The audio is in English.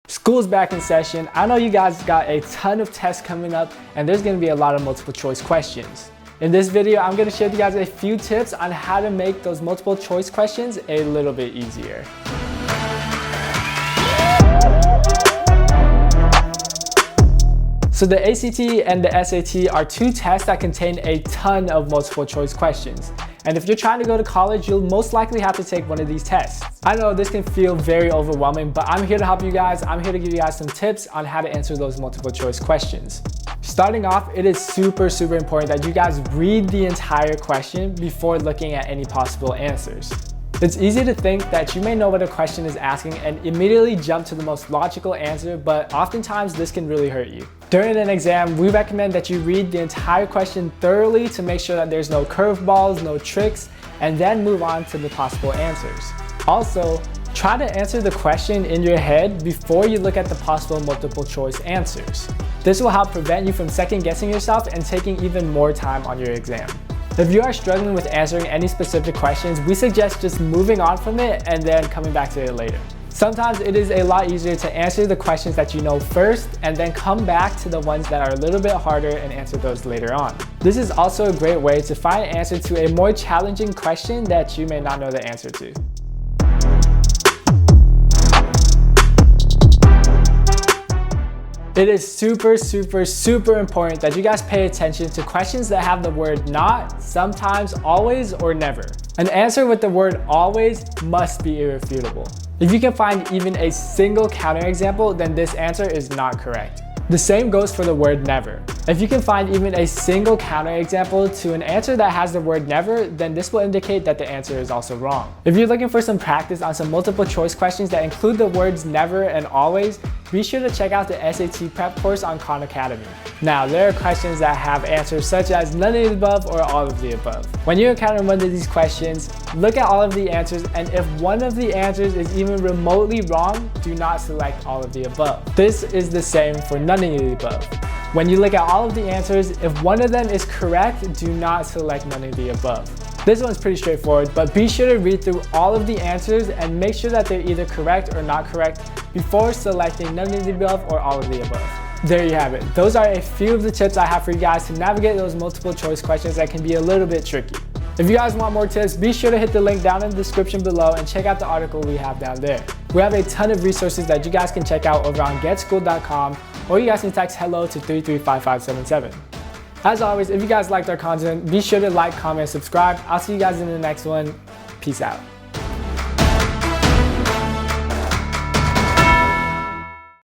School's back in session. I know you guys got a ton of tests coming up and there's gonna be a lot of multiple choice questions. In this video, I'm gonna share with you guys a few tips on how to make those multiple choice questions a little bit easier. So the ACT and the SAT are two tests that contain a ton of multiple choice questions. And if you're trying to go to college, you'll most likely have to take one of these tests. I know this can feel very overwhelming, but I'm here to help you guys. I'm here to give you guys some tips on how to answer those multiple choice questions. Starting off, it is super important that you guys read the entire question before looking at any possible answers. It's easy to think that you may know what a question is asking and immediately jump to the most logical answer, but oftentimes this can really hurt you. During an exam, we recommend that you read the entire question thoroughly to make sure that there's no curveballs, no tricks, and then move on to the possible answers. Also, try to answer the question in your head before you look at the possible multiple choice answers. This will help prevent you from second guessing yourself and taking even more time on your exam. If you are struggling with answering any specific questions, we suggest just moving on from it and then coming back to it later. Sometimes it is a lot easier to answer the questions that you know first and then come back to the ones that are a little bit harder and answer those later on. This is also a great way to find an answer to a more challenging question that you may not know the answer to. It is super important that you guys pay attention to questions that have the word not, sometimes, always, or never. An answer with the word always must be irrefutable. If you can find even a single counterexample, then this answer is not correct. The same goes for the word never. If you can find even a single counterexample to an answer that has the word never, then this will indicate that the answer is also wrong. If you're looking for some practice on some multiple choice questions that include the words never and always, be sure to check out the SAT prep course on Khan Academy. Now, there are questions that have answers such as none of the above or all of the above. When you encounter one of these questions, look at all of the answers, and if one of the answers is even remotely wrong, do not select all of the above. This is the same for none of the above. When you look at all of the answers, if one of them is correct, do not select none of the above. This one's pretty straightforward, but be sure to read through all of the answers and make sure that they're either correct or not correct before selecting none of the above or all of the above. There you have it. Those are a few of the tips I have for you guys to navigate those multiple choice questions that can be a little bit tricky. If you guys want more tips, be sure to hit the link down in the description below and check out the article we have down there. We have a ton of resources that you guys can check out over on getschool.com, or you guys can text hello to 335577. As always, if you guys liked our content, be sure to like, comment, subscribe. I'll see you guys in the next one. Peace out.